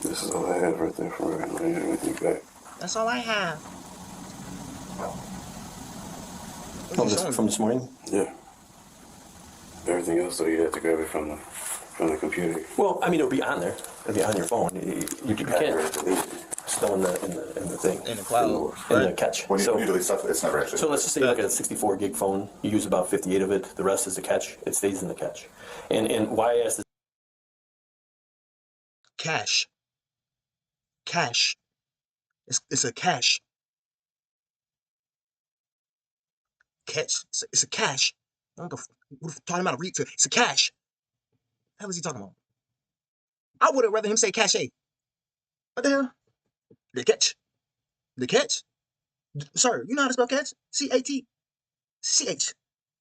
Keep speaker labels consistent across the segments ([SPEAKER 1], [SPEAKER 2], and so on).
[SPEAKER 1] This is all I have right there for right now. I need everything back.
[SPEAKER 2] That's all I have.
[SPEAKER 3] From this morning?
[SPEAKER 1] Yeah. Everything else, though, you have to grab it from the computer.
[SPEAKER 3] Well, I mean, it'll be on there. It'll be on your phone. You can't. Still in the thing.
[SPEAKER 2] In the cloud.
[SPEAKER 3] In the catch.
[SPEAKER 4] When you delete stuff, it's never actually.
[SPEAKER 3] So let's just say you got a 64 gig phone. You use about 58 of it. The rest is a catch. It stays in the catch. And why I asked this?
[SPEAKER 2] Cache. Cache. It's a cache. Catch. It's a cache. What the talking about a read to? It's a cache. What the hell is he talking about? I would have rather him say cache. What the hell? The catch. The catch? Sir, you know how to spell catch? C-A-T-C-H.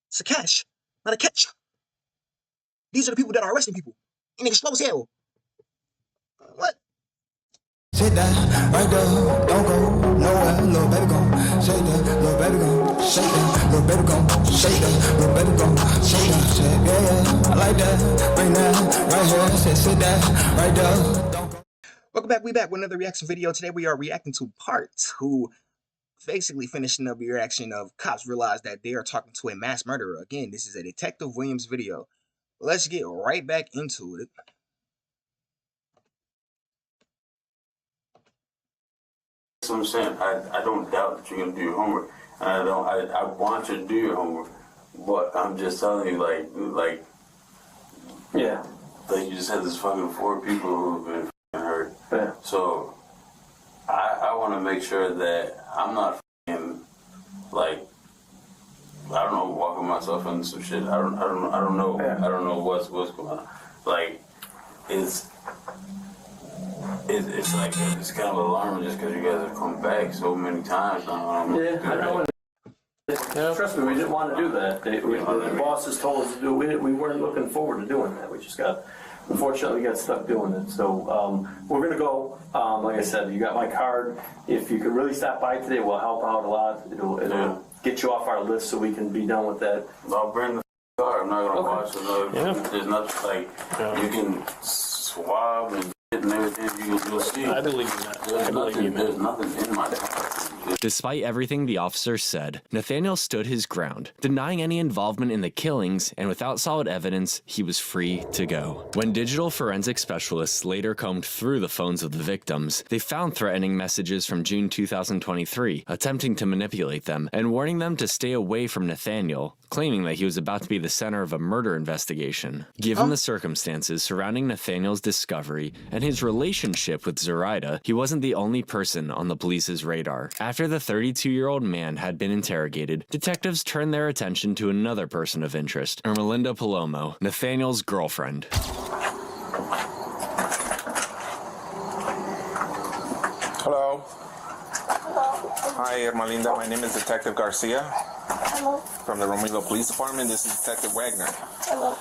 [SPEAKER 2] It's a cache, not a catch. These are the people that are arresting people. And niggas slow as hell. What?
[SPEAKER 5] Sit that right there, don't go nowhere, little baby gon' shake that, little baby gon' shake that, little baby gon' shake that, little baby gon' shake that, shake, yeah, I like that, bring that right here, sit that right there, don't go.
[SPEAKER 2] Welcome back, we back with another reaction video. Today we are reacting to part 2, basically finishing up the reaction of cops realize that they are talking to a mass murderer. Again, this is a Detective Williams video. Let's get right back into it.
[SPEAKER 1] That's what I'm saying. I don't doubt that you're gonna do your homework. And I want you to do your homework. But I'm just telling you, like
[SPEAKER 3] Yeah.
[SPEAKER 1] you just had this fucking 4 people who've been fucking hurt.
[SPEAKER 3] Yeah.
[SPEAKER 1] So I want to make sure that I'm not fucking like, I don't know, walking myself into some shit. I don't know.
[SPEAKER 3] Yeah.
[SPEAKER 1] I don't know what's going on. Like it's like it's kind of alarming just because you guys have come back so many times now.
[SPEAKER 3] Yeah, I know. Trust me, we didn't want to do that. The bosses told us to do it. We weren't looking forward to doing that. We just unfortunately got stuck doing it. So we're going to go. Like I said, you got my card. If you could really stop by today, we'll help out a lot. It'll get you off our list so we can be done with that.
[SPEAKER 1] I'll bring the car. I'm not going to watch it.
[SPEAKER 3] Yeah.
[SPEAKER 1] There's nothing like you can swab and everything. You'll see.
[SPEAKER 3] I believe in that.
[SPEAKER 1] There's nothing in my car.
[SPEAKER 6] Despite everything the officer said, Nathaniel stood his ground, denying any involvement in the killings, and without solid evidence, he was free to go. When digital forensic specialists later combed through the phones of the victims, they found threatening messages from June 2023, attempting to manipulate them and warning them to stay away from Nathaniel, claiming that he was about to be the center of a murder investigation. Given the circumstances surrounding Nathaniel's discovery and his relationship with Zoraida, he wasn't the only person on the police's radar. After the 32-year-old man had been interrogated, detectives turned their attention to another person of interest, Ermelinda Palomo, Nathaniel's girlfriend.
[SPEAKER 7] Hello. Hi, Ermelinda. My name is Detective Garcia.
[SPEAKER 8] Hello.
[SPEAKER 7] From the Romero Police Department. This is Detective Wagner.
[SPEAKER 8] Hello.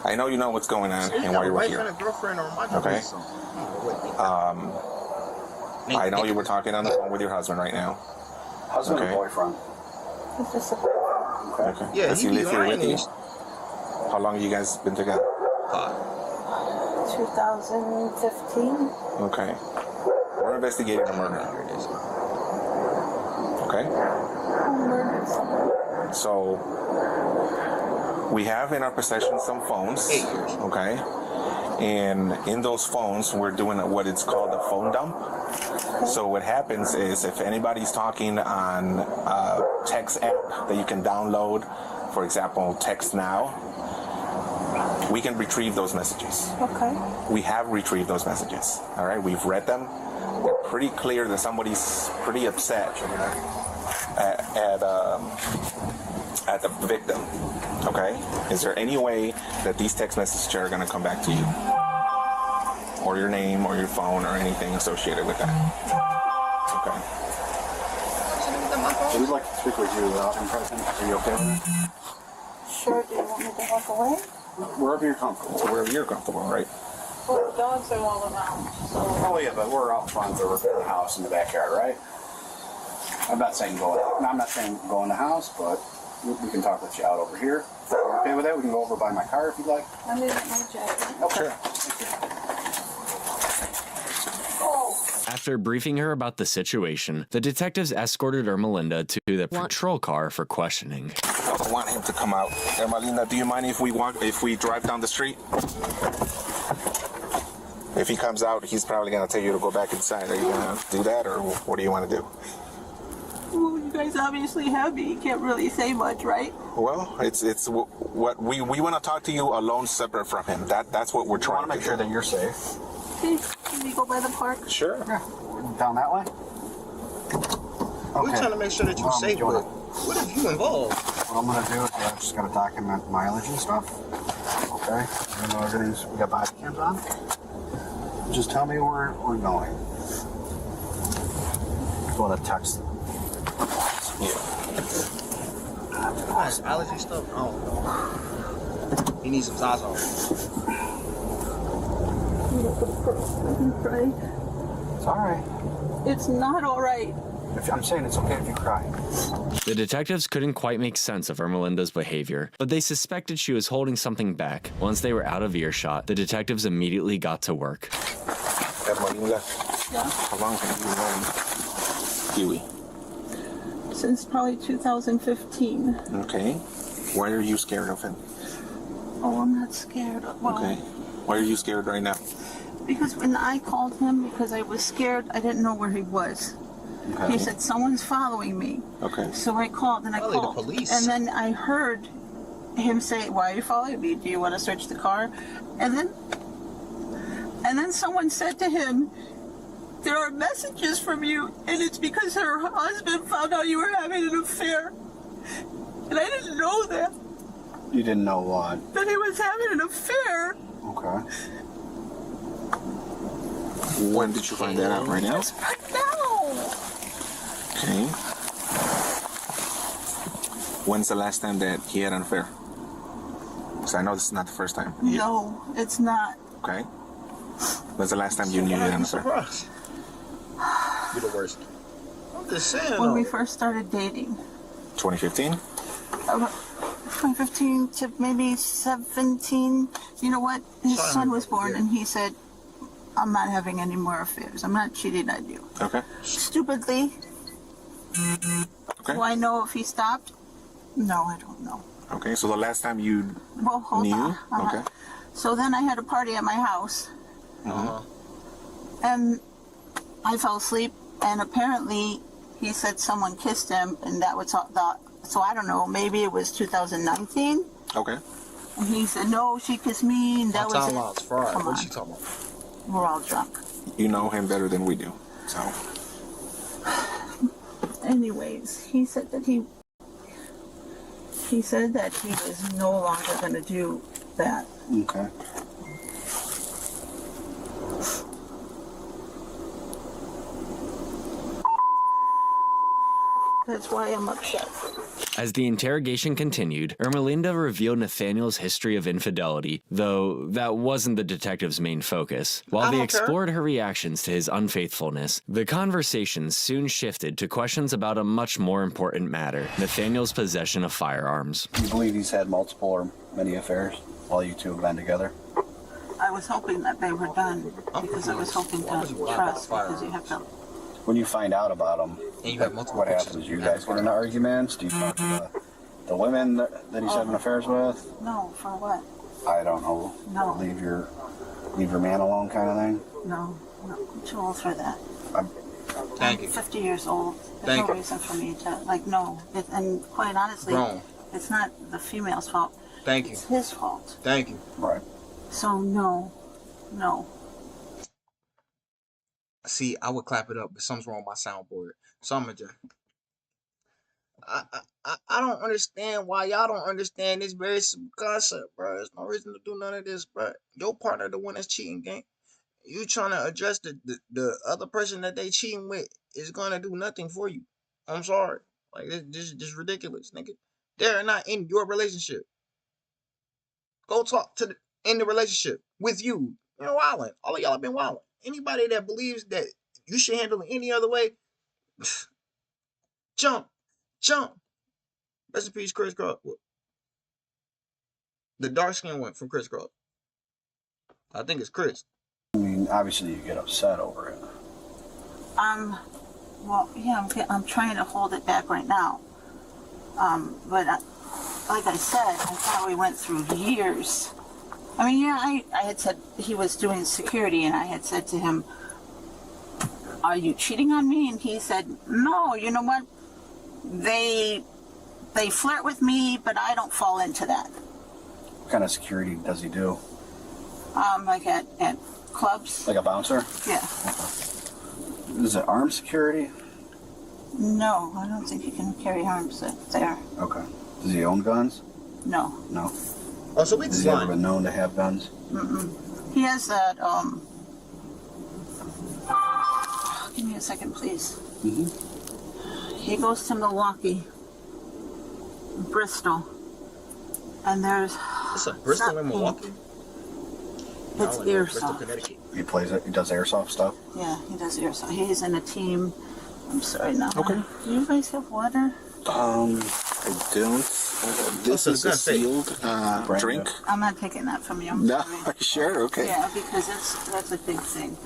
[SPEAKER 7] I know you know what's going on and why you were here. Okay. I know you were talking on the phone with your husband right now.
[SPEAKER 4] Husband or boyfriend?
[SPEAKER 8] It's just a boyfriend.
[SPEAKER 7] Okay.
[SPEAKER 2] Yeah,
[SPEAKER 7] Does he live here with you? How long have you guys been together?
[SPEAKER 8] 2015.
[SPEAKER 7] Okay. We're investigating a murder. Okay.
[SPEAKER 8] Murdered someone.
[SPEAKER 7] So we have in our possession some phones. Okay. And in those phones, we're doing what it's called a phone dump. So what happens is if anybody's talking on a text app that you can download, for example, Text Now, we can retrieve those messages.
[SPEAKER 8] Okay.
[SPEAKER 7] We have retrieved those messages. All right, we've read them. They're pretty clear that somebody's pretty upset at the victim. Okay? Is there any way that these text messages are going to come back to you? Or your name or your phone or anything associated with that? Okay.
[SPEAKER 4] We'd like to speak with you without him present. Are you okay with that?
[SPEAKER 8] Sure, do you want me to walk away?
[SPEAKER 4] Wherever you're comfortable.
[SPEAKER 7] Wherever you're comfortable, right?
[SPEAKER 8] Well, the dogs are all around, so...
[SPEAKER 4] Oh yeah, but we're out front of the house in the backyard, right? I'm not saying go in the house, but we can talk with you out over here. If you're okay with that, we can go over by my car if you'd like.
[SPEAKER 8] Let me get my jacket.
[SPEAKER 4] Okay.
[SPEAKER 7] Sure.
[SPEAKER 6] After briefing her about the situation, the detectives escorted Ermelinda to the patrol car for questioning.
[SPEAKER 7] I don't want him to come out. Ermelinda, do you mind if we drive down the street? If he comes out, he's probably going to tell you to go back inside. Are you going to do that, or what do you want to do?
[SPEAKER 8] Well, you guys obviously have me. You can't really say much, right?
[SPEAKER 7] Well, it's what we want to talk to you alone, separate from him. That's what we're trying to
[SPEAKER 4] make sure that you're safe.
[SPEAKER 8] Okay, can we go by the park?
[SPEAKER 7] Sure.
[SPEAKER 4] Yeah. Down that way?
[SPEAKER 2] We're trying to make sure that you're safe, but what if you involved?
[SPEAKER 4] What I'm going to do is I'm just going to document mileage and stuff. Okay? Even though everything's, we got body cams on. Just tell me where we're going. You want to text?
[SPEAKER 2] Nice allergy stuff? I don't know. He needs some Zaza.
[SPEAKER 8] Right?
[SPEAKER 4] It's all right.
[SPEAKER 8] It's not all right.
[SPEAKER 4] I'm saying it's okay if you cry.
[SPEAKER 6] The detectives couldn't quite make sense of Ermelinda's behavior, but they suspected she was holding something back. Once they were out of earshot, the detectives immediately got to work.
[SPEAKER 7] Ermelinda,
[SPEAKER 8] Yeah.
[SPEAKER 7] how long have you known Huey?
[SPEAKER 8] Since probably 2015.
[SPEAKER 7] Okay. Why are you scared of him?
[SPEAKER 8] Oh, I'm not scared. Well,
[SPEAKER 7] Okay. Why are you scared right now?
[SPEAKER 8] because when I called him, because I was scared, I didn't know where he was.
[SPEAKER 7] Okay.
[SPEAKER 8] He said, someone's following me.
[SPEAKER 7] Okay.
[SPEAKER 8] So I called and I
[SPEAKER 2] Probably the
[SPEAKER 8] called.
[SPEAKER 2] police.
[SPEAKER 8] And then I heard him say, why are you following me? Do you want to search the car? And then someone said to him, there are messages from you, and it's because her husband found out you were having an affair. And I didn't know that
[SPEAKER 4] You didn't know what?
[SPEAKER 8] he was having an affair.
[SPEAKER 4] Okay.
[SPEAKER 7] When did you find that out? Right now?
[SPEAKER 8] Right now.
[SPEAKER 7] Okay. When's the last time that he had an affair? Because I know this is not the first time.
[SPEAKER 8] No, it's not.
[SPEAKER 7] Okay. When's the last time you knew he had an affair?
[SPEAKER 2] Surprise. You're the worst. I'm just saying.
[SPEAKER 8] When we
[SPEAKER 2] though.
[SPEAKER 8] first started dating.
[SPEAKER 7] 2015?
[SPEAKER 8] 2015 to maybe 17. You know what? His son was born, and he said, I'm not having any more affairs. I'm not cheating on you.
[SPEAKER 7] Okay.
[SPEAKER 8] Stupidly.
[SPEAKER 7] Okay.
[SPEAKER 8] Do I know if he stopped? No, I don't know.
[SPEAKER 7] Okay, so the last time you
[SPEAKER 8] Well, hold
[SPEAKER 7] knew?
[SPEAKER 8] on.
[SPEAKER 7] Okay.
[SPEAKER 8] So then I had a party at my house, and I fell asleep, and apparently he said someone kissed him, and that was the. So I don't know, maybe it was 2019.
[SPEAKER 7] Okay.
[SPEAKER 8] And he said, no, she kissed me, and that
[SPEAKER 2] My
[SPEAKER 8] was
[SPEAKER 2] timeline's
[SPEAKER 8] it.
[SPEAKER 2] fried.
[SPEAKER 8] Come
[SPEAKER 2] What
[SPEAKER 8] on,
[SPEAKER 2] you talking about?
[SPEAKER 8] we're all drunk.
[SPEAKER 7] You know him better than we do. So,
[SPEAKER 8] Anyways, he said that he was no longer going to do that.
[SPEAKER 4] Okay.
[SPEAKER 8] That's why I'm upset.
[SPEAKER 6] As the interrogation continued, Ermelinda revealed Nathaniel's history of infidelity, though that wasn't the detective's main focus. While they explored her reactions to his unfaithfulness, the conversation soon shifted to questions about a much more important matter: Nathaniel's possession of firearms.
[SPEAKER 4] You believe he's had multiple or many affairs while you two have been together?
[SPEAKER 8] I was hoping that they were done because I was hoping to trust, because you have to.
[SPEAKER 4] When you find out about him,
[SPEAKER 2] And you have multiple
[SPEAKER 4] what
[SPEAKER 2] pictures.
[SPEAKER 4] happens? You guys get into arguments? Do you talk to the women that he's having affairs with?
[SPEAKER 8] No, for what?
[SPEAKER 4] I don't know.
[SPEAKER 8] No.
[SPEAKER 4] Leave your man alone kind of thing?
[SPEAKER 8] No, I'm too old for that.
[SPEAKER 2] Thank
[SPEAKER 8] I'm
[SPEAKER 2] you.
[SPEAKER 8] 50 years old. There's
[SPEAKER 2] Thank
[SPEAKER 8] no
[SPEAKER 2] you.
[SPEAKER 8] reason for me to, no. And quite honestly,
[SPEAKER 2] Grown.
[SPEAKER 8] it's not the female's fault.
[SPEAKER 2] Thank you.
[SPEAKER 8] It's his fault.
[SPEAKER 2] Thank you.
[SPEAKER 4] Right.
[SPEAKER 8] So, no.
[SPEAKER 2] See, I would clap it up, but something's wrong with my soundboard. So I'm gonna just. I don't understand why y'all don't understand this very simple concept, bro. There's no reason to do none of this, bro. Your partner, the one that's cheating, gang. You trying to address the other person that they cheating with is gonna do nothing for you. I'm sorry. Like this ridiculous, nigga. They're not in your relationship. Go talk to in the relationship with you. You're wilding. All of y'all have been wilding. Anybody that believes that you should handle it any other way, jump. Rest in peace, Chris Cross. The dark skin one from Chris Cross. I think it's Chris.
[SPEAKER 4] I mean, obviously you get upset over it.
[SPEAKER 8] Well, yeah, I'm trying to hold it back right now. But like I said, I thought we went through years. I mean, yeah, I had said he was doing security, and I had said to him, "Are you cheating on me?" And he said, "No, you know what? They flirt with me, but I don't fall into that."
[SPEAKER 4] What kind of security does he do?
[SPEAKER 8] Like at clubs.
[SPEAKER 4] Like a bouncer?
[SPEAKER 8] Yeah.
[SPEAKER 4] Is it armed security?
[SPEAKER 8] No, I don't think you can carry arms there.
[SPEAKER 4] Okay. Does he own guns?
[SPEAKER 8] No.
[SPEAKER 4] No.
[SPEAKER 2] Oh, so we
[SPEAKER 4] Has
[SPEAKER 2] just
[SPEAKER 4] he ever
[SPEAKER 2] lying.
[SPEAKER 4] been known to have guns?
[SPEAKER 8] He has that, give me a second, please. He goes to Milwaukee, Bristol, and there's...
[SPEAKER 2] It's a Bristol in Milwaukee?
[SPEAKER 8] It's
[SPEAKER 2] No, Bristol,
[SPEAKER 8] airsoft.
[SPEAKER 2] Connecticut.
[SPEAKER 4] He plays it. He does airsoft stuff.
[SPEAKER 8] Yeah, he does airsoft. He's in a team. I'm sorry, now.
[SPEAKER 7] Okay.
[SPEAKER 8] Do you guys have water?
[SPEAKER 7] I don't. This is a sealed drink.
[SPEAKER 8] I'm not taking that from you. I'm
[SPEAKER 7] No,
[SPEAKER 8] sorry.
[SPEAKER 7] sure, okay.
[SPEAKER 8] Yeah, because that's a big thing.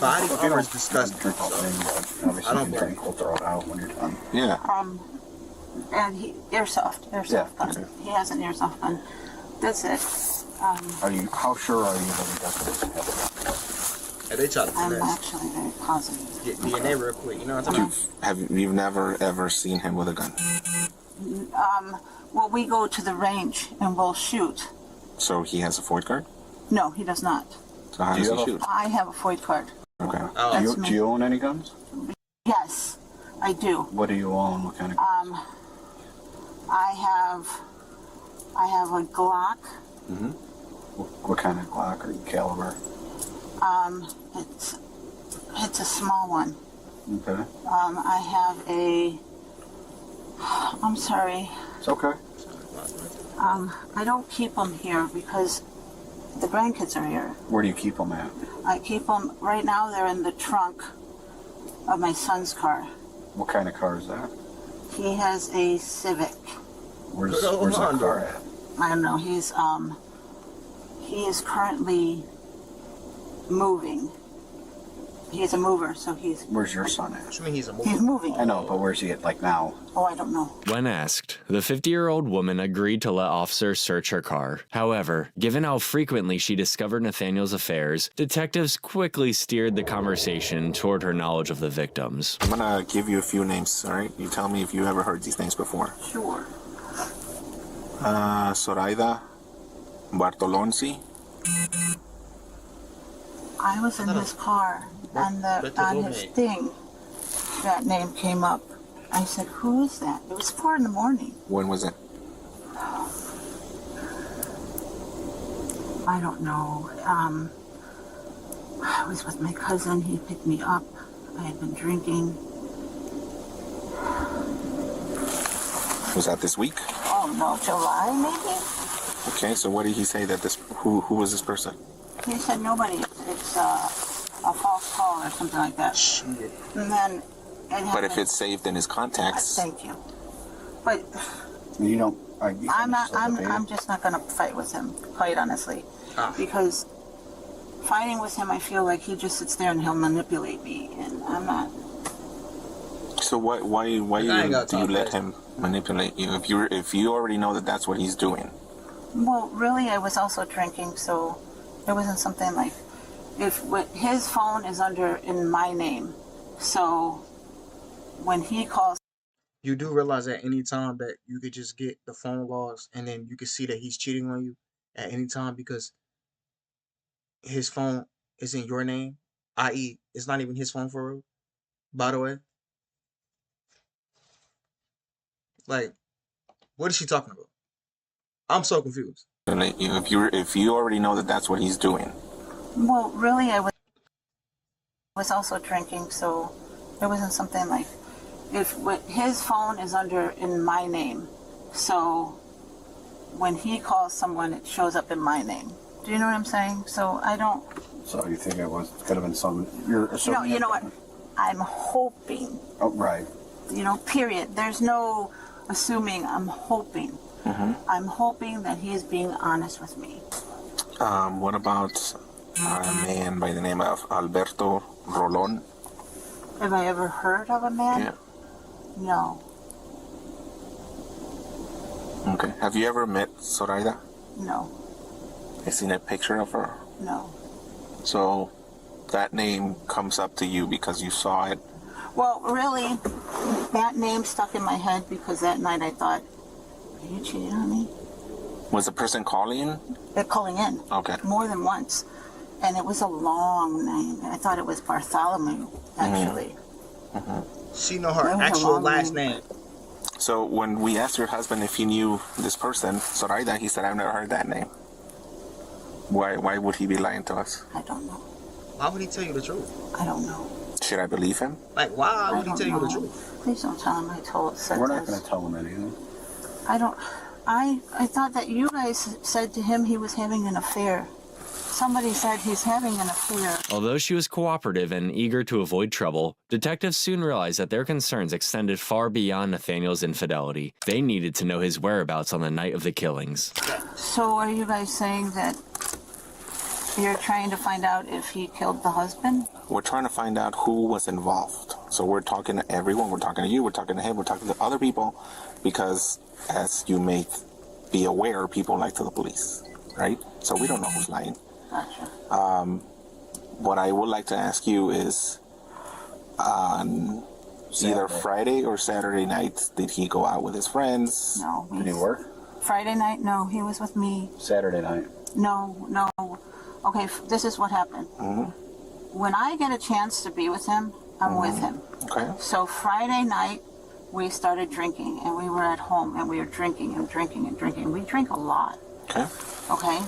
[SPEAKER 2] Body armor is
[SPEAKER 4] I
[SPEAKER 2] disgusting.
[SPEAKER 4] drink all thing, but obviously
[SPEAKER 2] I don't
[SPEAKER 4] you
[SPEAKER 2] blame
[SPEAKER 4] drink, we'll throw it out when you're done.
[SPEAKER 7] Yeah.
[SPEAKER 8] And airsoft
[SPEAKER 4] Yeah,
[SPEAKER 8] gun.
[SPEAKER 4] okay.
[SPEAKER 8] He has an airsoft gun. That's it.
[SPEAKER 4] How sure are you that he does
[SPEAKER 2] And they try to
[SPEAKER 8] I'm
[SPEAKER 2] finesse.
[SPEAKER 8] actually very positive.
[SPEAKER 2] Get DNA real quick. You know what I'm talking about?
[SPEAKER 7] You've never ever seen him with a gun?
[SPEAKER 8] Well, we go to the range and we'll shoot.
[SPEAKER 7] So he has a Ford card?
[SPEAKER 8] No, he does not.
[SPEAKER 7] So how
[SPEAKER 4] Do
[SPEAKER 7] does
[SPEAKER 4] you
[SPEAKER 7] he
[SPEAKER 4] have
[SPEAKER 7] shoot?
[SPEAKER 8] I have a Ford card.
[SPEAKER 7] Okay.
[SPEAKER 2] Oh,
[SPEAKER 8] That's
[SPEAKER 4] Do you own any guns?
[SPEAKER 8] Yes, I do.
[SPEAKER 4] What do you own? What kind of guns?
[SPEAKER 8] I have a Glock.
[SPEAKER 4] What kind of Glock or caliber?
[SPEAKER 8] It's a small one.
[SPEAKER 4] Okay.
[SPEAKER 8] I have a. I'm sorry.
[SPEAKER 4] It's okay.
[SPEAKER 8] I don't keep them here because the grandkids are here.
[SPEAKER 4] Where do you keep them at?
[SPEAKER 8] I keep them right now. They're in the trunk of my son's car.
[SPEAKER 4] What kind of car is that?
[SPEAKER 8] He has a Civic.
[SPEAKER 4] Where's
[SPEAKER 2] Good old
[SPEAKER 4] that
[SPEAKER 2] Honda.
[SPEAKER 4] car at?
[SPEAKER 8] I don't know. He is currently moving. He's a mover, so he's
[SPEAKER 4] Where's your son at?
[SPEAKER 2] What you mean he's a
[SPEAKER 8] he's
[SPEAKER 2] movie?
[SPEAKER 8] moving.
[SPEAKER 4] I know, but where's he at like now?
[SPEAKER 8] Oh, I don't know.
[SPEAKER 6] When asked, the 50-year-old woman agreed to let officers search her car. However, given how frequently she discovered Nathaniel's affairs, detectives quickly steered the conversation toward her knowledge of the victims.
[SPEAKER 7] I'm gonna give you a few names, all right? You tell me if you ever heard these names before.
[SPEAKER 8] Sure.
[SPEAKER 7] Zoraida Bartolonzi.
[SPEAKER 8] I was in his car, and on his thing, that name came up. I said, "Who is that?" It was 4 a.m.
[SPEAKER 7] When was it?
[SPEAKER 8] I don't know. I was with my cousin. He picked me up. I had been drinking.
[SPEAKER 7] Was that this week?
[SPEAKER 8] Oh no, July maybe.
[SPEAKER 7] Okay, so what did he say that who was this person?
[SPEAKER 8] He said nobody. It's a false call or something like that.
[SPEAKER 2] Shit.
[SPEAKER 8] And then it
[SPEAKER 7] But if
[SPEAKER 8] happened-
[SPEAKER 7] it's saved in his contacts,
[SPEAKER 8] Thank you. But
[SPEAKER 4] You don't.
[SPEAKER 8] I'm not. I'm just not gonna fight with him, quite honestly, because fighting with him, I feel like he just sits there and he'll manipulate me, and I'm not.
[SPEAKER 7] so why
[SPEAKER 2] I ain't got
[SPEAKER 7] do you
[SPEAKER 2] time
[SPEAKER 7] let
[SPEAKER 2] for
[SPEAKER 7] him manipulate you if you already know that that's what he's doing?
[SPEAKER 8] Well, really, I was also drinking, so it wasn't something like his phone is in my name, so when he calls.
[SPEAKER 2] You do realize at any time that you could just get the phone logs and then you can see that he's cheating on you at any time because his phone is in your name, i.e., it's not even his phone for real, by the way. Like, what is she talking about? I'm so confused.
[SPEAKER 7] If you already know that that's what he's doing.
[SPEAKER 8] Well, really, I was also drinking, so it wasn't something like his phone is in my name, so when he calls someone, it shows up in my name. Do you know what I'm saying? So I don't.
[SPEAKER 4] So you think could have been some? You're assuming.
[SPEAKER 8] You know what? I'm hoping.
[SPEAKER 4] Oh, right.
[SPEAKER 8] Period. There's no assuming. I'm hoping.
[SPEAKER 7] Mm-hmm.
[SPEAKER 8] I'm hoping that he is being honest with me.
[SPEAKER 7] What about a man by the name of Alberto Rolon?
[SPEAKER 8] Have I ever heard of a man?
[SPEAKER 7] Yeah.
[SPEAKER 8] No.
[SPEAKER 7] Okay. Have you ever met Zoraida?
[SPEAKER 8] No.
[SPEAKER 7] You seen a picture of her?
[SPEAKER 8] No.
[SPEAKER 7] So that name comes up to you because you saw it.
[SPEAKER 8] Well, really, that name stuck in my head because that night I thought, are you cheating on me?
[SPEAKER 7] Was the person calling?
[SPEAKER 8] They're calling in.
[SPEAKER 7] Okay.
[SPEAKER 8] More than once. And it was a long name. I thought it was Bartholomew, actually.
[SPEAKER 2] She know her
[SPEAKER 8] That was a
[SPEAKER 2] actual
[SPEAKER 8] long
[SPEAKER 2] last
[SPEAKER 8] name.
[SPEAKER 2] name.
[SPEAKER 7] So when we asked your husband if he knew this person, Zoraida, he said, I've never heard that name. Why would he be lying to us?
[SPEAKER 8] I don't know.
[SPEAKER 2] Why would he tell you the truth?
[SPEAKER 8] I don't know.
[SPEAKER 7] Should I believe him?
[SPEAKER 2] Like, why would he
[SPEAKER 8] don't
[SPEAKER 2] tell you the
[SPEAKER 8] know.
[SPEAKER 2] truth?
[SPEAKER 8] Please don't tell him I said
[SPEAKER 4] We're not
[SPEAKER 8] this.
[SPEAKER 4] going to tell him anything.
[SPEAKER 8] I don't. I thought that you guys said to him he was having an affair. Somebody said he's having an affair.
[SPEAKER 6] Although she was cooperative and eager to avoid trouble, detectives soon realized that their concerns extended far beyond Nathaniel's infidelity. They needed to know his whereabouts on the night of the killings.
[SPEAKER 8] So are you guys saying that you're trying to find out if he killed the husband?
[SPEAKER 7] We're trying to find out who was involved. So we're talking to everyone. We're talking to you. We're talking to him. We're talking to other people because, as you may be aware, people lie to the police, right? So we don't know who's lying.
[SPEAKER 8] Gotcha.
[SPEAKER 7] What I would like to ask you is, on either Friday or Saturday night, did he go out with his friends?
[SPEAKER 8] No.
[SPEAKER 4] Did he work?
[SPEAKER 8] Friday night? No, he was with me.
[SPEAKER 4] Saturday night.
[SPEAKER 8] No. Okay, this is what happened. When I get a chance to be with him, I'm with him.
[SPEAKER 7] Okay.
[SPEAKER 8] So Friday night, we started drinking, and we were at home, and we were drinking and drinking and drinking. We drink a lot.
[SPEAKER 7] Okay.
[SPEAKER 8] Okay?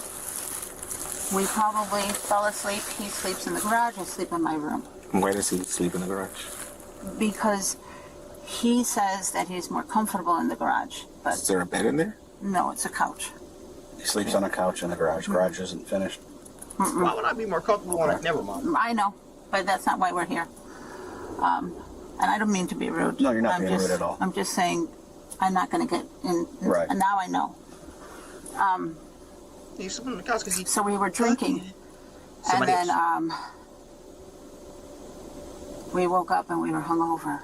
[SPEAKER 8] We probably fell asleep. He sleeps in the garage. I sleep in my room.
[SPEAKER 7] Why does he sleep in the garage?
[SPEAKER 8] Because he says that he's more comfortable in the garage. But
[SPEAKER 7] Is there a bed in there?
[SPEAKER 8] no, it's a couch.
[SPEAKER 4] He sleeps on a couch in the garage. Garage isn't finished.
[SPEAKER 2] Why would I be more comfortable on it? Never mind.
[SPEAKER 8] I know, but that's not why we're here. And I don't mean to be rude.
[SPEAKER 4] No, you're not
[SPEAKER 8] I'm
[SPEAKER 4] being rude at all.
[SPEAKER 8] I'm just saying I'm not going to get in.
[SPEAKER 4] Right.
[SPEAKER 8] And now I know.
[SPEAKER 2] He's sleeping on the couch because he.
[SPEAKER 8] So we were drinking. And
[SPEAKER 2] Somebody
[SPEAKER 8] then
[SPEAKER 2] else.
[SPEAKER 8] we woke up and we were hungover.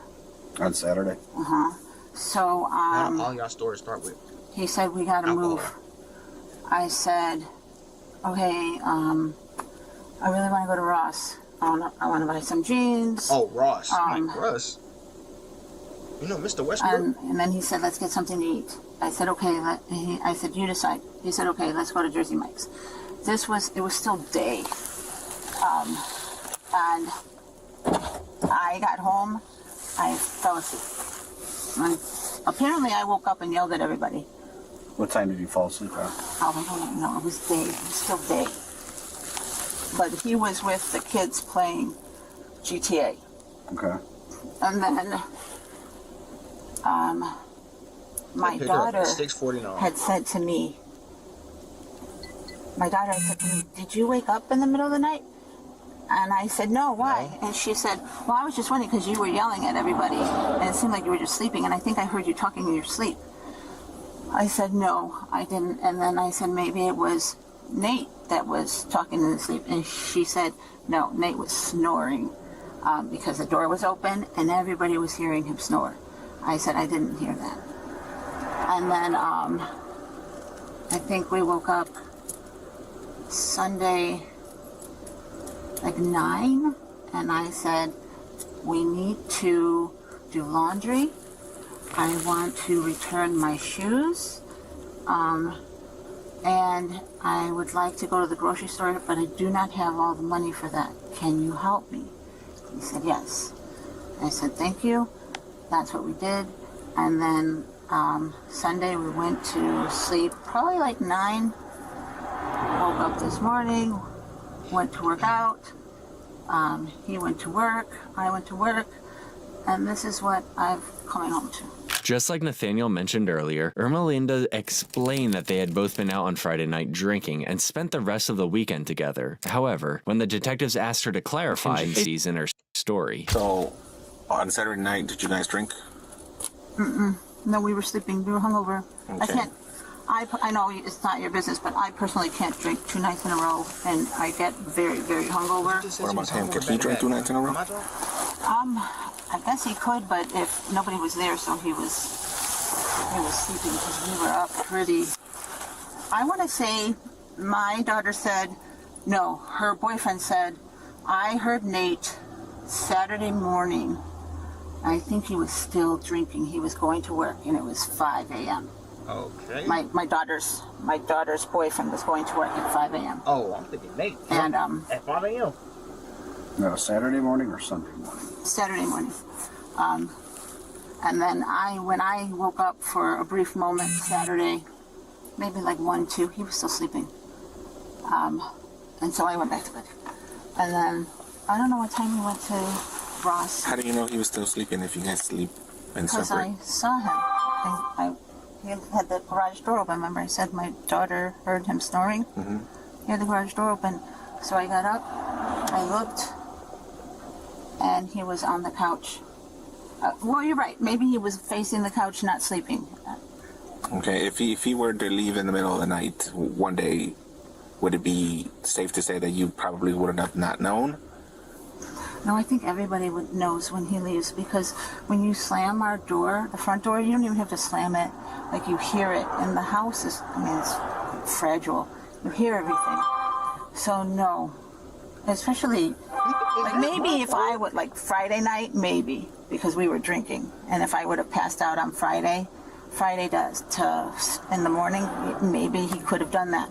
[SPEAKER 4] On Saturday.
[SPEAKER 8] So
[SPEAKER 2] All y'all stories start with.
[SPEAKER 8] he said, we got to
[SPEAKER 2] Alcohol.
[SPEAKER 8] move. I said, okay, I really want to go to Ross. I want to buy some jeans.
[SPEAKER 2] Oh, Ross. Like Russ. You know, Mr. Westbrook.
[SPEAKER 8] And then he said, let's get something to eat. I said, okay. I said, you decide. He said, okay, let's go to Jersey Mike's. It was still day. And I got home. I fell asleep. And apparently I woke up and yelled at everybody.
[SPEAKER 4] What time did you fall asleep at?
[SPEAKER 8] Oh, I don't know. It was day. It was still day. But he was with the kids playing GTA.
[SPEAKER 4] Okay.
[SPEAKER 8] And then my
[SPEAKER 2] Pick her up
[SPEAKER 8] daughter
[SPEAKER 2] at 6:49.
[SPEAKER 8] had said to me, did you wake up in the middle of the night? And I said, no, why? No. And she said, well, I was just wondering because you were yelling at everybody and it seemed like you were just sleeping and I think I heard you talking in your sleep. I said, no, I didn't. And then I said, maybe it was Nate that was talking in his sleep. And she said, no, Nate was snoring because the door was open and everybody was hearing him snore. I said, I didn't hear that. And then I think we woke up Sunday like 9, and I said, we need to do laundry. I want to return my shoes. And I would like to go to the grocery store, but I do not have all the money for that. Can you help me? He said, yes. I said, thank you. That's what we did. And then Sunday we went to sleep probably like 9. Woke up this morning, went to work out. He went to work, I went to work, and this is what I've coming home to.
[SPEAKER 6] Just like Nathaniel mentioned earlier, Ermelinda explained that they had both been out on Friday night drinking and spent the rest of the weekend together. However, when the detectives asked her to clarify inconsistencies in her story.
[SPEAKER 7] So, on Saturday night, did you guys drink?
[SPEAKER 8] No, we were sleeping. We were hungover.
[SPEAKER 7] Okay.
[SPEAKER 8] I know it's not your business, but I personally can't drink 2 nights in a row, and I get very, very hungover.
[SPEAKER 7] What about him? Can he drink 2 nights in a row?
[SPEAKER 8] I guess he could, but if nobody was there, so he was sleeping because we were up pretty. I want to say my daughter said, no, her boyfriend said, I heard Nate Saturday morning. I think he was still drinking. He was going to work, and it was 5 a.m.
[SPEAKER 2] Okay.
[SPEAKER 8] My daughter's boyfriend was going to work at 5 a.m.
[SPEAKER 2] Oh, I'm thinking Nate.
[SPEAKER 8] And
[SPEAKER 2] At 5 a.m.
[SPEAKER 4] No, Saturday morning or Sunday morning?
[SPEAKER 8] Saturday morning. And then when I woke up for a brief moment Saturday, maybe like 1, 2, he was still sleeping. And so I went back to bed. And then I don't know what time we went to Ross.
[SPEAKER 7] How do you know he was still sleeping if you guys sleep and
[SPEAKER 8] Because
[SPEAKER 7] separate?
[SPEAKER 8] I saw him. He had the garage door open. Remember I said my daughter heard him snoring?
[SPEAKER 7] Mm-hmm.
[SPEAKER 8] He had the garage door open. So I got up, I looked, and he was on the couch. Well, you're right. Maybe he was facing the couch, not sleeping.
[SPEAKER 7] Okay, if he were to leave in the middle of the night one day, would it be safe to say that you probably would have not known?
[SPEAKER 8] No, I think everybody knows when he leaves, because when you slam our door, the front door, you don't even have to slam it. Like, you hear it, and the house is, it's fragile. You hear everything. So, no. Especially, like, maybe if I would, like, Friday night, maybe, because we were drinking. And if I would have passed out on Friday in the morning, maybe he could have done that.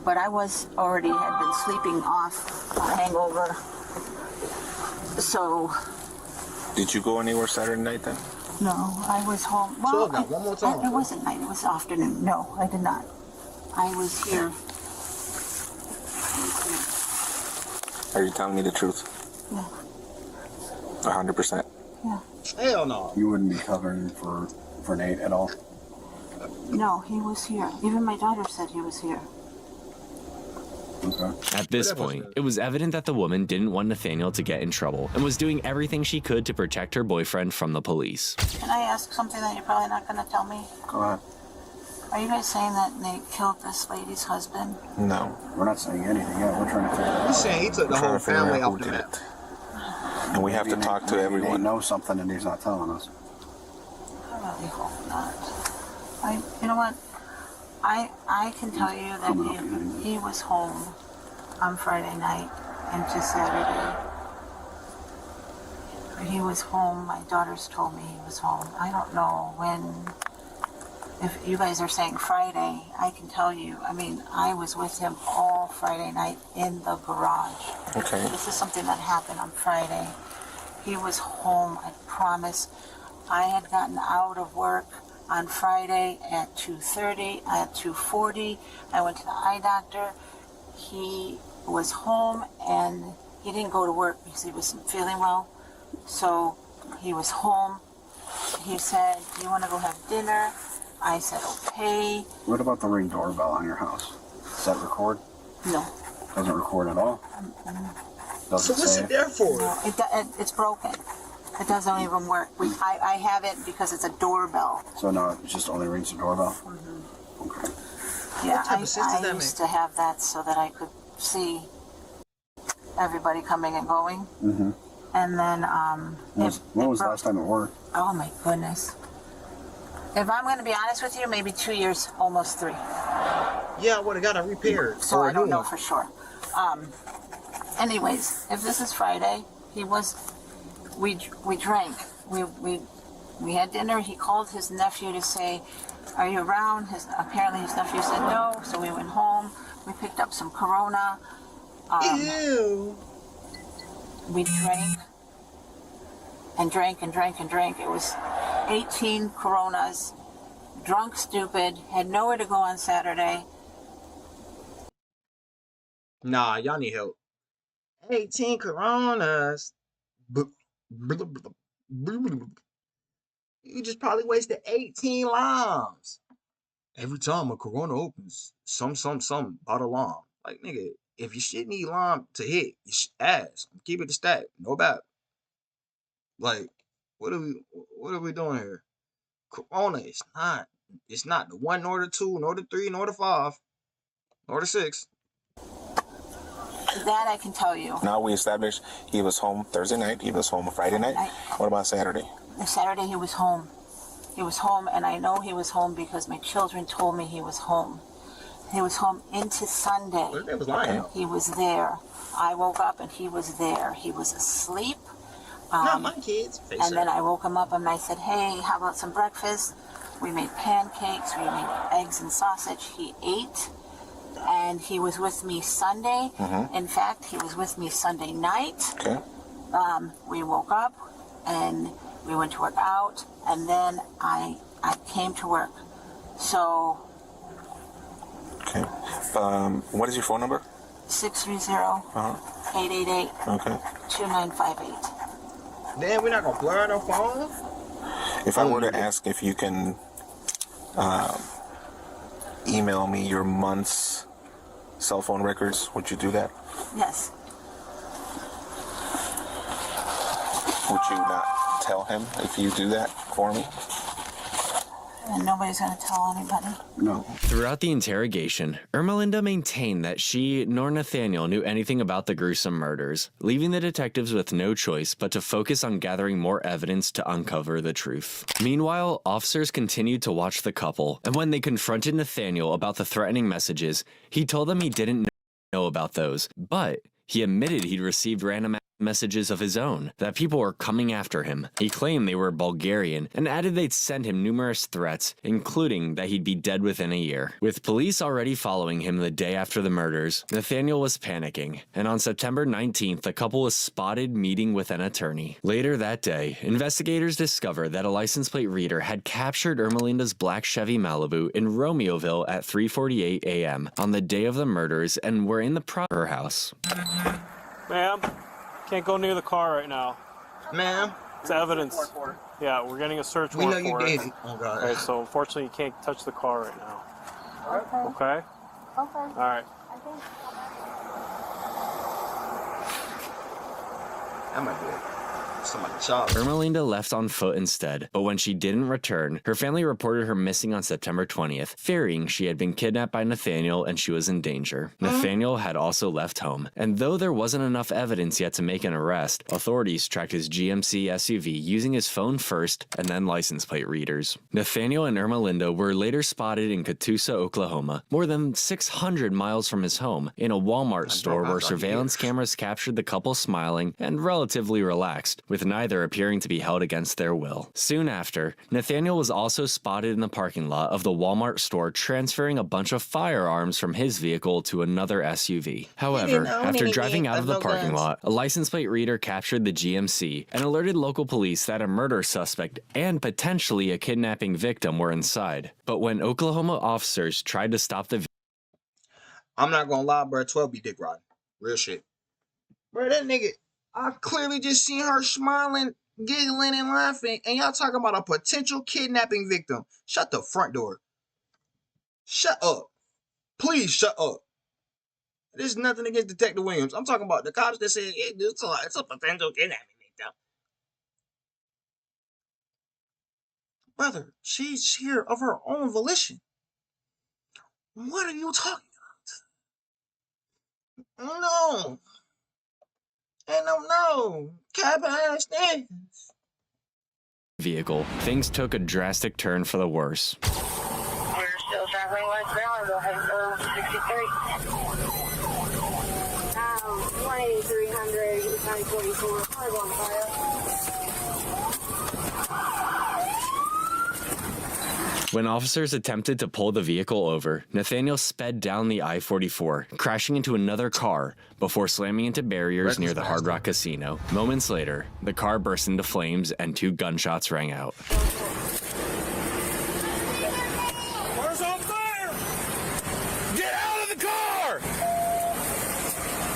[SPEAKER 8] But I had been sleeping off a hangover. So.
[SPEAKER 7] Did you go anywhere Saturday night then?
[SPEAKER 8] No, I was home. Well,
[SPEAKER 2] one more time.
[SPEAKER 8] It wasn't night, it was afternoon. No, I did not. I was here.
[SPEAKER 7] Are you telling me the truth?
[SPEAKER 8] Yeah.
[SPEAKER 7] 100%?
[SPEAKER 8] Yeah.
[SPEAKER 2] Hell no.
[SPEAKER 4] You wouldn't be covering for Nate at all?
[SPEAKER 8] No, he was here. Even my daughter said he was here.
[SPEAKER 4] Okay.
[SPEAKER 6] At this point, it was evident that the woman didn't want Nathaniel to get in trouble and was doing everything she could to protect her boyfriend from the police.
[SPEAKER 8] Can I ask something that you're probably not going to tell me?
[SPEAKER 4] Go ahead.
[SPEAKER 8] Are you guys saying that Nate killed this lady's husband?
[SPEAKER 7] No.
[SPEAKER 4] We're not saying anything yet. We're trying to figure it out.
[SPEAKER 2] He's saying he took the whole family off the map.
[SPEAKER 7] And we have to talk to
[SPEAKER 4] Maybe
[SPEAKER 7] everyone.
[SPEAKER 4] Nate knows something and he's not telling us.
[SPEAKER 8] I really hope not. You know what? I can tell you that he was home on Friday night into Saturday. He was home. My daughters told me he was home. I don't know when. If you guys are saying Friday, I can tell you. I was with him all Friday night in the garage.
[SPEAKER 7] Okay.
[SPEAKER 8] This is something that happened on Friday. He was home, I promise. I had gotten out of work on Friday at 2:30. At 2:40, I went to the eye doctor. He was home, and he didn't go to work because he wasn't feeling well. So he was home. He said, "Do you want to go have dinner?" I said, "Okay."
[SPEAKER 4] What about the Ring doorbell on your house? Does that record?
[SPEAKER 8] No.
[SPEAKER 4] Doesn't record at all?
[SPEAKER 2] So
[SPEAKER 4] Doesn't
[SPEAKER 2] what's
[SPEAKER 4] say
[SPEAKER 2] it there for?
[SPEAKER 8] No, it's broken. It doesn't even work. I have it because it's a doorbell.
[SPEAKER 4] So no, it just only rings the doorbell?
[SPEAKER 8] Mm-hmm.
[SPEAKER 4] Okay.
[SPEAKER 8] Yeah,
[SPEAKER 2] type of sense does that
[SPEAKER 8] I used to have that so that I could see everybody coming and going.
[SPEAKER 4] Mm-hmm.
[SPEAKER 8] And then,
[SPEAKER 4] When was the last time it worked?
[SPEAKER 8] Oh my goodness. If I'm going to be honest with you, maybe 2 years, almost 3.
[SPEAKER 2] Yeah, I would have got it repaired.
[SPEAKER 8] So
[SPEAKER 2] or
[SPEAKER 8] I
[SPEAKER 2] a
[SPEAKER 8] don't
[SPEAKER 2] new
[SPEAKER 8] know
[SPEAKER 2] one.
[SPEAKER 8] for sure. Anyways, if this is Friday, we drank. We had dinner. He called his nephew to say, "Are you around?" Apparently his nephew said no, so we went home. We picked up some Corona.
[SPEAKER 2] Ew.
[SPEAKER 8] We drank and drank and drank and drank. It was 18 Coronas. Drunk, stupid. Had nowhere to go on Saturday.
[SPEAKER 2] Nah, y'all need help. 18 Coronas. You just probably wasted 18 limes. Every time a Corona opens, some bottle lime. Like, nigga, if your shit need lime to hit, you should ask. Keep it a stack. No bad. Like, what are we doing here? Corona is not. It's not the 1 nor the 2 nor the 3 nor the 5 nor the 6.
[SPEAKER 8] That I can tell you.
[SPEAKER 7] Now we established he was home Thursday night. He was home Friday night. What about Saturday?
[SPEAKER 8] Saturday he was home. He was home, and I know he was home because my children told me he was home. He was home into Sunday.
[SPEAKER 2] They was lying.
[SPEAKER 8] He was there. I woke up and he was there. He was asleep.
[SPEAKER 2] Not my kids.
[SPEAKER 8] And then I woke him up and I said, hey, how about some breakfast? We made pancakes. We made eggs and sausage. He ate. And he was with me Sunday. In fact, he was with me Sunday night.
[SPEAKER 7] Okay.
[SPEAKER 8] We woke up and we went to work out. And then I came to work. So...
[SPEAKER 7] Okay. What is your phone number?
[SPEAKER 8] 630-888-2958.
[SPEAKER 7] Okay.
[SPEAKER 2] Damn, we're not gonna blur no phone.
[SPEAKER 7] If I were to ask if you can email me your month's cell phone records, would you do that?
[SPEAKER 8] Yes.
[SPEAKER 7] Would you not tell him if you do that for me?
[SPEAKER 8] And nobody's going to tell anybody.
[SPEAKER 4] No.
[SPEAKER 6] Throughout the interrogation, Ermelinda maintained that she nor Nathaniel knew anything about the gruesome murders, leaving the detectives with no choice but to focus on gathering more evidence to uncover the truth. Meanwhile, officers continued to watch the couple, and when they confronted Nathaniel about the threatening messages, he told them he didn't know about those, but he admitted he'd received random messages of his own, that people were coming after him. He claimed they were Bulgarian and added they'd send him numerous threats, including that he'd be dead within a year. With police already following him the day after the murders, Nathaniel was panicking, and on September 19th, the couple was spotted meeting with an attorney. Later that day, investigators discovered that a license plate reader had captured Ermelinda's black Chevy Malibu in Romeoville at 3:48 a.m. on the day of the murders and were in the her house.
[SPEAKER 9] Ma'am? Can't go near the car right now.
[SPEAKER 2] Ma'am?
[SPEAKER 9] It's evidence. Yeah, we're getting a search warrant for it.
[SPEAKER 2] We know you did it. Oh, God.
[SPEAKER 9] Okay, so unfortunately you can't touch the car right now. Okay?
[SPEAKER 10] Okay.
[SPEAKER 9] All right.
[SPEAKER 2] That might be it. Somebody shot her.
[SPEAKER 6] Ermelinda left on foot instead, but when she didn't return, her family reported her missing on September 20th, fearing she had been kidnapped by Nathaniel and she was in danger. Nathaniel had also left home, and though there wasn't enough evidence yet to make an arrest, authorities tracked his GMC SUV using his phone first and then license plate readers. Nathaniel and Ermelinda were later spotted in Catoosa, Oklahoma, more than 600 miles from his home, in a Walmart store where surveillance cameras captured the couple smiling and relatively relaxed, with neither appearing to be held against their will. Soon after, Nathaniel was also spotted in the parking lot of the Walmart store transferring a bunch of firearms from his vehicle to another SUV. However, after driving out of the parking lot, a license plate reader captured the GMC and alerted local police that a murder suspect and potentially a kidnapping victim were inside. But when Oklahoma officers tried to stop the
[SPEAKER 2] I'm not gonna lie, bro. 12 be dick riding. Real shit. Bro, that nigga, I clearly just seen her smiling, giggling, and laughing, and y'all talking about a potential kidnapping victim. Shut the front door. Shut up. Please shut up. There's nothing against Detective Williams. I'm talking about the cops that said it's a potential kidnapping victim. Brother, she's here of her own volition. What are you talking about? No. And no. Cap ass things.
[SPEAKER 6] vehicle, things took a drastic turn for the worse.
[SPEAKER 10] We're still traveling westbound. We'll head for 63. 2300, 944. Car's on fire.
[SPEAKER 6] When officers attempted to pull the vehicle over, Nathaniel sped down the I-44, crashing into another car before slamming into barriers near the Hard Rock Casino. Moments later, the car burst into flames and 2 gunshots rang out.
[SPEAKER 11] Car's on fire! Get out of the car!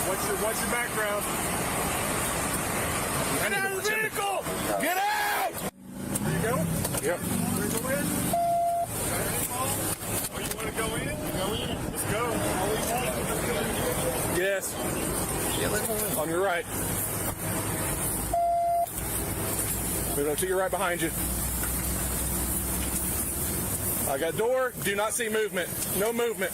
[SPEAKER 11] What's your background? Get out of the vehicle! Get out! There you go. Yep. Where's the wind? Oh, you want to go in? Go in. Let's go. Yes. On your right. Move up to your right behind you. I got door. Do not see movement. No movement.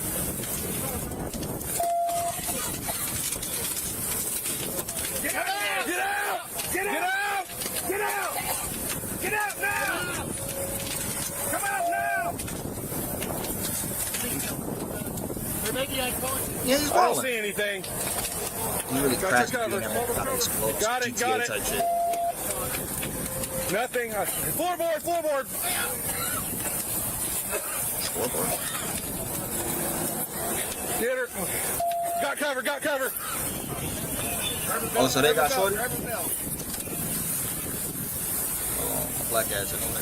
[SPEAKER 11] don't see anything.
[SPEAKER 2] You really
[SPEAKER 11] Got
[SPEAKER 2] crashed
[SPEAKER 11] your
[SPEAKER 2] being
[SPEAKER 11] cover.
[SPEAKER 2] able to explode.
[SPEAKER 11] Got it, got it.
[SPEAKER 2] Type shit.
[SPEAKER 11] Nothing. Floorboard, floorboard.
[SPEAKER 2] Scoreboard.
[SPEAKER 11] Get her. Got cover, got cover.
[SPEAKER 2] Oh, so they got
[SPEAKER 11] Grab
[SPEAKER 2] shorty?
[SPEAKER 11] her belt.
[SPEAKER 2] Hold on. Black ass in the way.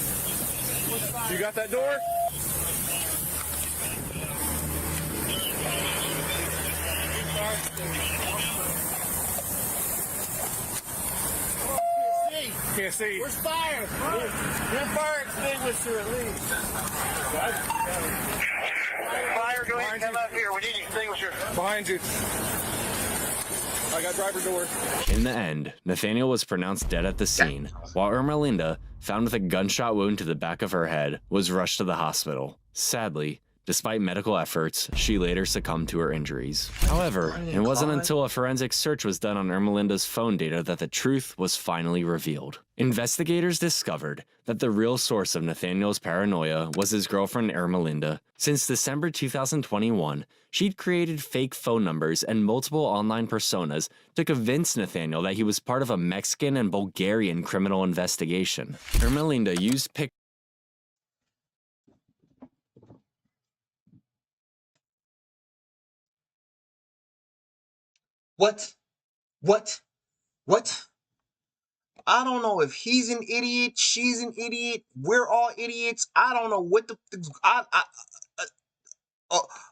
[SPEAKER 11] You got that door? Can't see. Where's fire? Your fire extinguisher at least.
[SPEAKER 10] Fire, go ahead and come up here. We need extinguisher.
[SPEAKER 11] Behind you. I got driver door.
[SPEAKER 6] In the end, Nathaniel was pronounced dead at the scene, while Ermelinda, found with a gunshot wound to the back of her head, was rushed to the hospital. Sadly, despite medical efforts, she later succumbed to her injuries. However, it wasn't until a forensic search was done on Ermelinda's phone data that the truth was finally revealed. Investigators discovered that the real source of Nathaniel's paranoia was his girlfriend Ermelinda. Since December 2021, she'd created fake phone numbers and multiple online personas to convince Nathaniel that he was part of a Mexican and Bulgarian criminal investigation. Ermelinda used pictures.
[SPEAKER 2] What? I don't know if he's an idiot, she's an idiot, we're all idiots. I don't know what the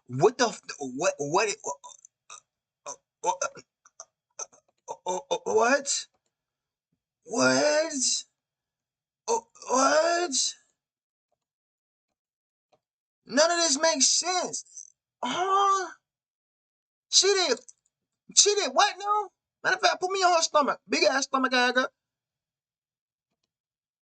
[SPEAKER 2] what the what what what? None of this makes sense. Huh? She did what now? Matter of fact, put me on her stomach. Big ass stomach I got.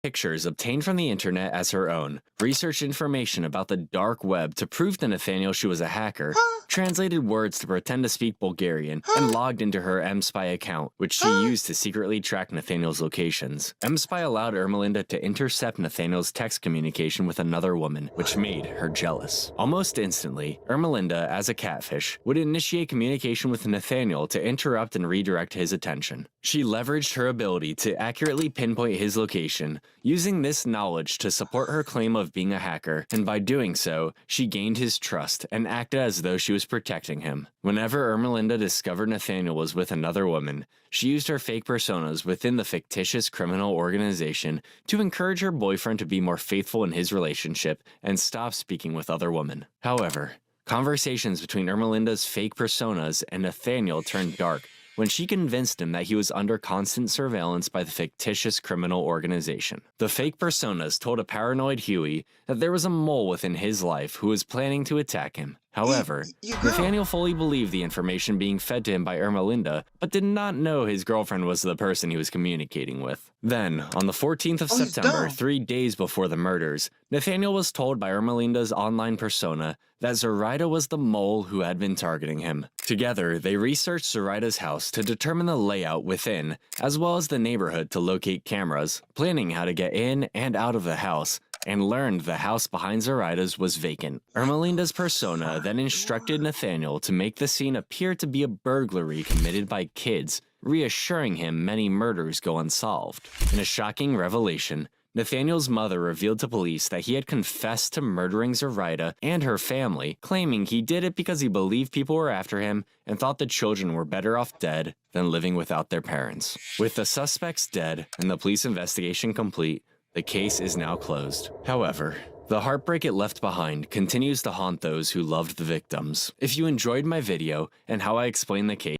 [SPEAKER 6] Pictures obtained from the internet as her own, researched information about the dark web to prove to Nathaniel she was a hacker, translated words to pretend to speak Bulgarian, and logged into her mSpy account, which she used to secretly track Nathaniel's locations. mSpy allowed Ermelinda to intercept Nathaniel's text communication with another woman, which made her jealous. Almost instantly, Ermelinda, as a catfish, would initiate communication with Nathaniel to interrupt and redirect his attention. She leveraged her ability to accurately pinpoint his location, using this knowledge to support her claim of being a hacker, and by doing so, she gained his trust and acted as though she was protecting him. Whenever Ermelinda discovered Nathaniel was with another woman, she used her fake personas within the fictitious criminal organization to encourage her boyfriend to be more faithful in his relationship and stop speaking with other women. However, conversations between Ermelinda's fake personas and Nathaniel turned dark when she convinced him that he was under constant surveillance by the fictitious criminal organization. The fake personas told a paranoid Huey that there was a mole within his life who was planning to attack him. However, Nathaniel fully believed the information being fed to him by Ermelinda, but did not know his girlfriend was the person he was communicating with. Then, on the 14th of September, 3 days before the murders, Nathaniel was told by Ermelinda's online persona that Zoraida was the mole who had been targeting him. Together, they researched Zoraida's house to determine the layout within, as well as the neighborhood to locate cameras, planning how to get in and out of the house, and learned the house behind Zoraida's was vacant. Ermelinda's persona then instructed Nathaniel to make the scene appear to be a burglary committed by kids, reassuring him many murders go unsolved. In a shocking revelation, Nathaniel's mother revealed to police that he had confessed to murdering Zoraida and her family, claiming he did it because he believed people were after him and thought the children were better off dead than living without their parents. With the suspects dead and the police investigation complete, the case is now closed. However, the heartbreak it left behind continues to haunt those who loved the victims. If you enjoyed my video and how I explain the case,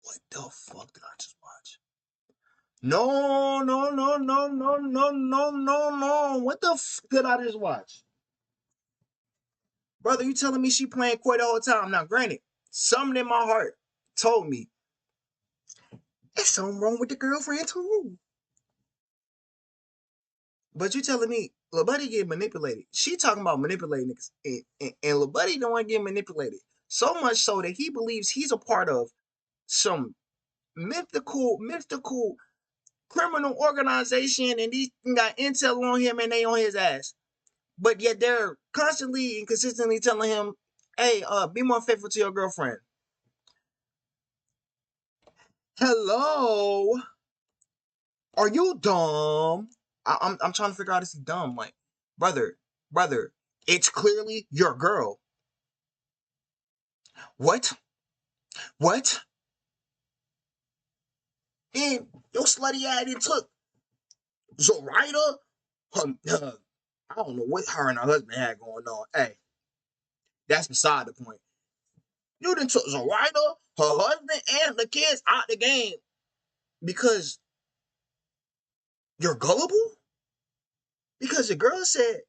[SPEAKER 2] What the fuck did I just watch? No. What the fuck did I just watch? Brother, you telling me she playing coy the whole time? Now, granted, something in my heart told me there's something wrong with the girlfriend too. But you telling me Lil Buddy get manipulated. She talking about manipulating niggas. And Lil Buddy don't want to get manipulated. So much so that he believes he's a part of some mythical criminal organization, and these got intel on him and they on his ass. But yet they're constantly and consistently telling him, hey, be more faithful to your girlfriend. Hello? Are you dumb? I'm trying to figure out if he's dumb. Like, brother, it's clearly your girl. What? And your slutty ass it took Zoraida, I don't know what her and her husband had going on. Hey, that's beside the point. You done took Zoraida, her husband, and the kids out the game because you're gullible? Because the girl said,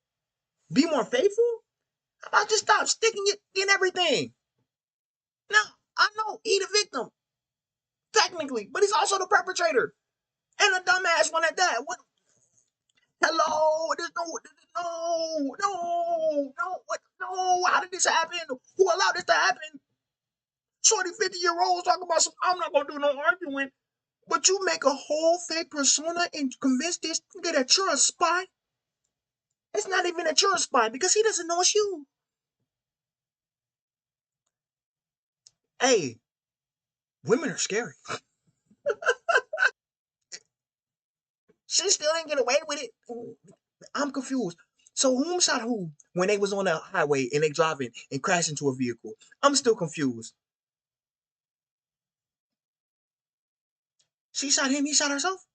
[SPEAKER 2] be more faithful? How about just stop sticking it in everything? Now, I know he the victim, technically, but he's also the perpetrator. And a dumbass one at that. What? Hello? There's no, how did this happen? Who allowed this to happen? Shorty 50-year-olds talking about some, I'm not gonna do no arguing. But you make a whole fake persona and convince this nigga that you're a spy? It's not even that you're a spy because he doesn't know it's you. Hey, women are scary. She still didn't get away with it. I'm confused. So whom shot who when they was on the highway and they driving and crashed into a vehicle? I'm still confused. She shot him, he shot herself?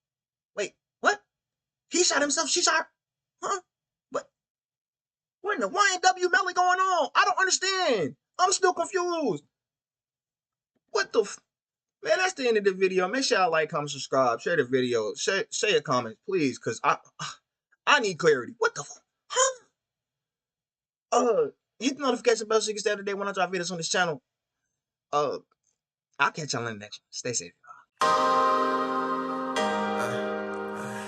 [SPEAKER 2] Wait, what? He shot himself, she shot her? Huh? What in the YNW melly going on? I don't understand. I'm still confused. What the man, that's the end of the video. Make sure y'all like, comment, subscribe, share the video, share your comments, please, because I need clarity. What the huh? Hit the notification bell so you can stay up to date when I drop videos on this channel. I'll catch y'all in the next one. Stay safe.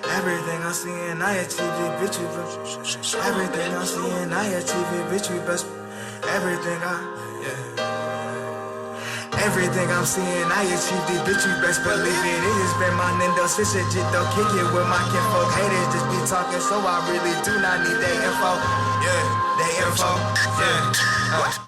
[SPEAKER 5] Everything I see in IATV, bitch, you best. Everything I see in IATV, bitch, you best. Everything Everything I'm seeing, I achieved it, bitch, you best believe it. It has been my Nintendo switch shit, though, kick it with my kinfolk. Haters just be talking, so I really do not need their info. Yeah, their info. Yeah.